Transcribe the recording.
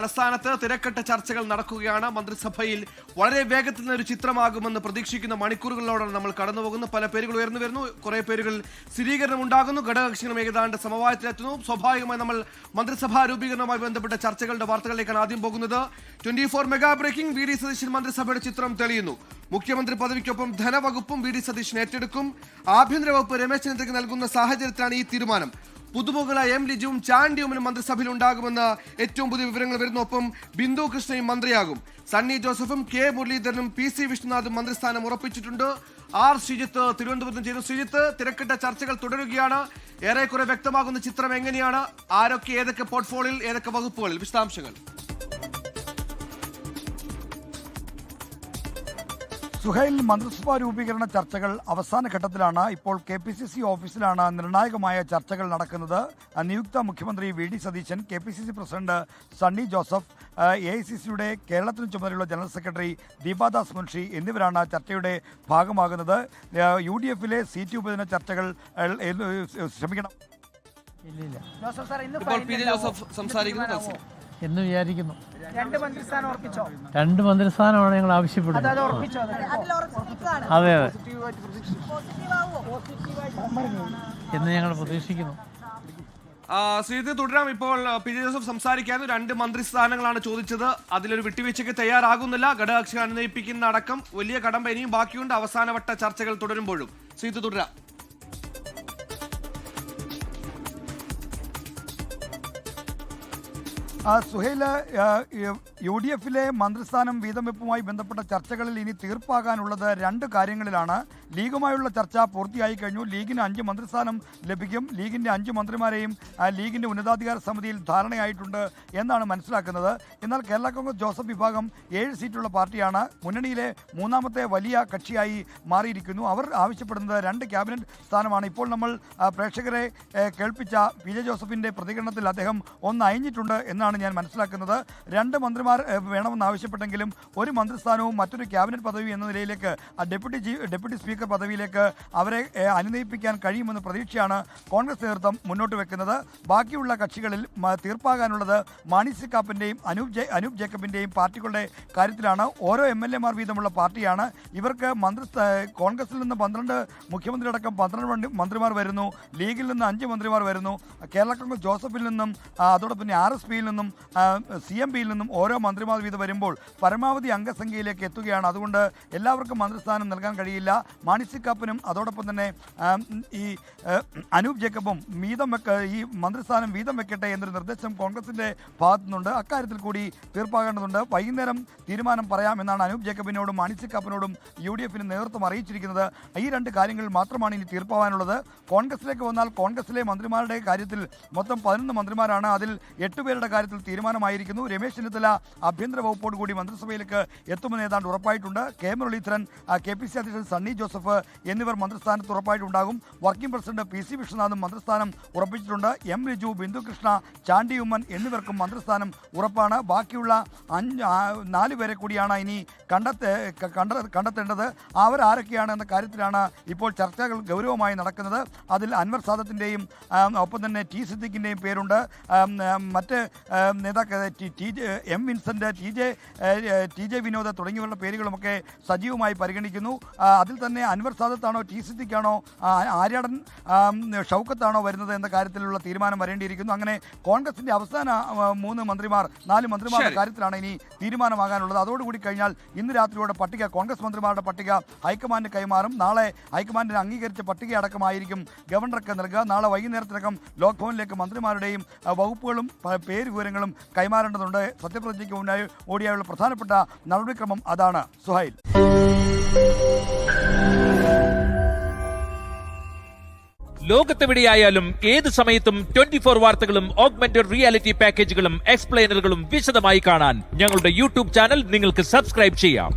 തലസ്ഥാനത്ത് തിരക്കിട്ട ചർച്ചകൾ നടക്കുകയാണ്. മന്ത്രിസഭയിൽ വളരെ വേഗത്തിൽ ഒരു ചിത്രമാകുമെന്ന് പ്രതീക്ഷിക്കുന്ന മണിക്കൂറുകളിലൂടെയാണ് നമ്മൾ കടന്നുപോകുന്നത്. പല പേരുകൾ ഉയർന്നു വരുന്നു, കുറെ പേരുകൾ സ്ഥിരീകരണം ഉണ്ടാകുന്നു, ഘടകകക്ഷികളും ഏതാണ്ട് സമവായത്തിലെത്തുന്നു. സ്വാഭാവികമായി നമ്മൾ മന്ത്രിസഭാ രൂപീകരണവുമായി ബന്ധപ്പെട്ട ചർച്ചകളുടെ വാർത്തകളിലേക്കാണ് ആദ്യം പോകുന്നത്. 24 മെഗാ ബ്രേക്കിംഗ്. വി ഡി സതീശൻ മന്ത്രിസഭയുടെ ചിത്രം തെളിയുന്നു. മുഖ്യമന്ത്രി പദവിക്കൊപ്പം ധനവകുപ്പും വി ഡി സതീശൻ ഏറ്റെടുക്കും. ആഭ്യന്തര വകുപ്പ് രമേശ് ചെന്നിത്തലയ്ക്ക് നൽകുന്ന സാഹചര്യത്തിലാണ് ഈ തീരുമാനം. പുതുമുഖളായ എം ലിജുവും ചാണ്ടിയുമനും മന്ത്രിസഭയിൽ ഉണ്ടാകുമെന്ന് ഏറ്റവും പുതിയ വിവരങ്ങൾ വരുന്നു. ഒപ്പം ബിന്ദു കൃഷ്ണയും മന്ത്രിയാകും. സണ്ണി ജോസഫും കെ മുരളീധരനും പി സി വിഷ്ണുനാഥും മന്ത്രിസ്ഥാനം ഉറപ്പിച്ചിട്ടുണ്ട്. ആർ ശ്രീജിത്ത് തിരുവനന്തപുരത്തും ചെയ്തു. ശ്രീജിത്ത്, തിരക്കിട്ട ചർച്ചകൾ തുടരുകയാണ്. ഏറെക്കുറെ വ്യക്തമാകുന്ന ചിത്രം എങ്ങനെയാണ്? ആരൊക്കെ, ഏതൊക്കെ പോർട്ട്ഫോളിയോയിൽ, ഏതൊക്കെ വകുപ്പുകളിൽ? വിശദാംശങ്ങൾ. സുഹൈൽ, മന്ത്രിസഭാ രൂപീകരണ ചർച്ചകൾ അവസാന ഘട്ടത്തിലാണ്. ഇപ്പോൾ KPCC ഓഫീസിലാണ് നിർണായകമായ ചർച്ചകൾ നടക്കുന്നത്. നിയുക്ത മുഖ്യമന്ത്രി വി ഡി സതീശൻ, KPCC പ്രസിഡന്റ് സണ്ണി ജോസഫ്, AICCയുടെ കേരളത്തിന് ചുമതലയുള്ള ജനറൽ സെക്രട്ടറി ദീപാദാസ് മുൻഷി എന്നിവരാണ് ചർച്ചയുടെ ഭാഗമാകുന്നത്. UDFലെ സീറ്റ് ഉപതിന ചർച്ചകൾ എന്ന് വിചാരിക്കുന്നു. രണ്ട് മന്ത്രിസ്ഥാനമാണ് ഞങ്ങൾ ആവശ്യപ്പെടുന്നത്. അതെ എന്ന് ഞങ്ങൾ പ്രതീക്ഷിക്കുന്നു. ശ്രീജിത്ത്, തുടരാം. ഇപ്പോൾ പി ജെ ജോസഫ് സംസാരിക്കാനും 2 മന്ത്രിസ്ഥാനങ്ങളാണ് ചോദിച്ചത്. അതിലൊരു വിട്ടുവീഴ്ചയ്ക്ക് തയ്യാറാകുന്നില്ല. ഘടകകക്ഷികൾ അനുനയിപ്പിക്കുന്ന അടക്കം വലിയ കടമ്പ ഇനിയും ബാക്കിയുണ്ട്. അവസാനവട്ട ചർച്ചകൾ തുടരുമ്പോഴും. ശ്രീജിത്ത്, തുടരാം. സുഹൈൽ, UDFലെ മന്ത്രിസ്ഥാനം വീതം വെപ്പുമായി ബന്ധപ്പെട്ട ചർച്ചകളിൽ ഇനി തീർപ്പാകാനുള്ളത് 2 കാര്യങ്ങളിലാണ്. ലീഗുമായുള്ള ചർച്ച പൂർത്തിയായി കഴിഞ്ഞു. ലീഗിന് 5 മന്ത്രിസ്ഥാനം ലഭിക്കും. ലീഗിൻ്റെ 5 മന്ത്രിമാരെയും ലീഗിൻ്റെ ഉന്നതാധികാര സമിതിയിൽ ധാരണയായിട്ടുണ്ട് എന്നാണ് മനസ്സിലാക്കുന്നത്. എന്നാൽ കേരള കോൺഗ്രസ് ജോസഫ് വിഭാഗം 7 സീറ്റുള്ള പാർട്ടിയാണ്. മുന്നണിയിലെ 3ാമത്തെ വലിയ കക്ഷിയായി മാറിയിരിക്കുന്നു. അവർ ആവശ്യപ്പെടുന്നത് 2 ക്യാബിനറ്റ് സ്ഥാനമാണ്. ഇപ്പോൾ നമ്മൾ പ്രേക്ഷകരെ കേൾപ്പിച്ച പി ജെ ജോസഫിൻ്റെ പ്രതികരണത്തിൽ അദ്ദേഹം ഒന്ന് അയഞ്ഞിട്ടുണ്ട് എന്നാണ് ഞാൻ മനസ്സിലാക്കുന്നത്. 2 മന്ത്രിമാർ വേണമെന്ന് ആവശ്യപ്പെട്ടെങ്കിലും 1 മന്ത്രിസ്ഥാനവും മറ്റൊരു ക്യാബിനറ്റ് പദവി എന്ന നിലയിലേക്ക് ഡെപ്യൂട്ടി സ്പീക്കർ പദവിയിലേക്ക് അവരെ അനുനയിപ്പിക്കാൻ കഴിയുമെന്ന പ്രതീക്ഷയാണ് കോൺഗ്രസ് നേതൃത്വം മുന്നോട്ട് വെക്കുന്നത്. ബാക്കിയുള്ള കക്ഷികളിൽ തീർപ്പാകാനുള്ളത് മാണി സി കാപ്പൻ്റെയും അനൂപ് ജേക്കബിൻ്റെയും പാർട്ടികളുടെ കാര്യത്തിലാണ്. ഓരോ MLA മാർ വീതമുള്ള പാർട്ടിയാണ്. ഇവർക്ക് കോൺഗ്രസിൽ നിന്ന് 12 മുഖ്യമന്ത്രി അടക്കം 12 മന്ത്രിമാർ വരുന്നു. ലീഗിൽ നിന്ന് 5 മന്ത്രിമാർ വരുന്നു. കേരള കോൺഗ്രസ് ജോസഫിൽ നിന്നും അതോടൊപ്പം RSPയിൽ നിന്നും CMPയിൽ നിന്നും ഓരോ മന്ത്രിമാർ വീതം വരുമ്പോൾ പരമാവധി അംഗസംഖ്യയിലേക്ക് എത്തുകയാണ്. അതുകൊണ്ട് എല്ലാവർക്കും മന്ത്രിസ്ഥാനം നൽകാൻ കഴിയില്ല. മാണി സി കാപ്പനും അതോടൊപ്പം തന്നെ ഈ അനൂപ് ജേക്കബും ഈ മന്ത്രിസ്ഥാനം വീതം വെക്കട്ടെ എന്നൊരു നിർദ്ദേശം കോൺഗ്രസിൻ്റെ ഭാഗത്തു നിന്നുണ്ട്. അക്കാര്യത്തിൽ കൂടി തീർപ്പാകേണ്ടതുണ്ട്. വൈകുന്നേരം തീരുമാനം പറയാമെന്നാണ് അനൂപ് ജേക്കബിനോടും മാണി സി കാപ്പനോടും UDFന് നേതൃത്വം അറിയിച്ചിരിക്കുന്നത്. ഈ 2 കാര്യങ്ങളിൽ മാത്രമാണ് ഇനി തീർപ്പാവാനുള്ളത്. കോൺഗ്രസിലേക്ക് വന്നാൽ കോൺഗ്രസിലെ മന്ത്രിമാരുടെ കാര്യത്തിൽ മൊത്തം 11 മന്ത്രിമാരാണ്. അതിൽ 8 പേരുടെ കാര്യത്തിൽ തീരുമാനമായിരിക്കുന്നു. രമേശ് ചെന്നിത്തല ആഭ്യന്തര വകുപ്പോട് കൂടി മന്ത്രിസഭയിലേക്ക് എത്തുമെന്ന് ഏതാണ്ട് ഉറപ്പായിട്ടുണ്ട്. കെ മുരളീധരൻ, KPCC അധ്യക്ഷൻ സണ്ണി ജോസഫ് എന്നിവർ മന്ത്രിസ്ഥാനത്ത് ഉറപ്പായിട്ടുണ്ടാകും. വർക്കിംഗ് പ്രസിഡന്റ് പി സി വിഷ്ണുനാഥും മന്ത്രിസ്ഥാനം ഉറപ്പിച്ചിട്ടുണ്ട്. എം ലിജു, ബിന്ദു കൃഷ്ണ, ചാണ്ടി ഉമ്മൻ എന്നിവർക്കും മന്ത്രിസ്ഥാനം ഉറപ്പാണ്. ബാക്കിയുള്ള 4 പേരെ കൂടിയാണ് ഇനി കണ്ടെത്തേണ്ടത്. അവരാരൊക്കെയാണ് എന്ന കാര്യത്തിലാണ് ഇപ്പോൾ ചർച്ചകൾ ഗൗരവമായി നടക്കുന്നത്. അതിൽ അൻവർ സാദത്തിൻ്റെയും ഒപ്പം തന്നെ ടി സിദ്ദിഖിൻ്റെയും പേരുണ്ട്. മറ്റ് നേതാക്കൾ M Vincent, T J Vinod തുടങ്ങിയവരുടെ പേരുകളുമൊക്കെ സജീവമായി പരിഗണിക്കുന്നു. അതിൽ തന്നെ അൻവർ സാദത്താണോ ടി സിദ്ദിഖാണോ ആര്യാടൻ ഷൗക്കത്താണോ വരുന്നത് എന്ന കാര്യത്തിലുള്ള തീരുമാനം വരേണ്ടിയിരിക്കുന്നു. അങ്ങനെ കോൺഗ്രസിൻ്റെ അവസാന 4 മന്ത്രിമാരുടെ കാര്യത്തിലാണ് ഇനി തീരുമാനമാകാനുള്ളത്. അതോടുകൂടി കഴിഞ്ഞാൽ ഇന്ന് രാത്രിയോടെ പട്ടിക, കോൺഗ്രസ് മന്ത്രിമാരുടെ പട്ടിക ഹൈക്കമാൻഡിന് കൈമാറും. നാളെ ഹൈക്കമാൻഡിന് അംഗീകരിച്ച പട്ടിക അടക്കമായിരിക്കും ഗവർണർക്ക് നൽകുക. നാളെ വൈകുന്നേരത്തിനകം ലോക് ഭവനിലേക്ക് മന്ത്രിമാരുടെയും വകുപ്പുകളും പേര് വിവരങ്ങളും കൈമാറേണ്ടതുണ്ട്. സത്യപ്രതിജ്ഞയ്ക്ക് ഓടിയായുള്ള പ്രധാനപ്പെട്ട നടപടിക്രമം അതാണ്. സുഹൈൽ, ലോകത്തെവിടെയായാലും ഏത് സമയത്തും 24 വാർത്തകളും ഓഗ്മെന്റഡ് റിയാലിറ്റി പാക്കേജുകളും എക്സ്പ്ലെയിനറുകളും വിശദമായി കാണാൻ ഞങ്ങളുടെ YouTube ചാനൽ നിങ്ങൾക്ക് സബ്സ്ക്രൈബ് ചെയ്യാം.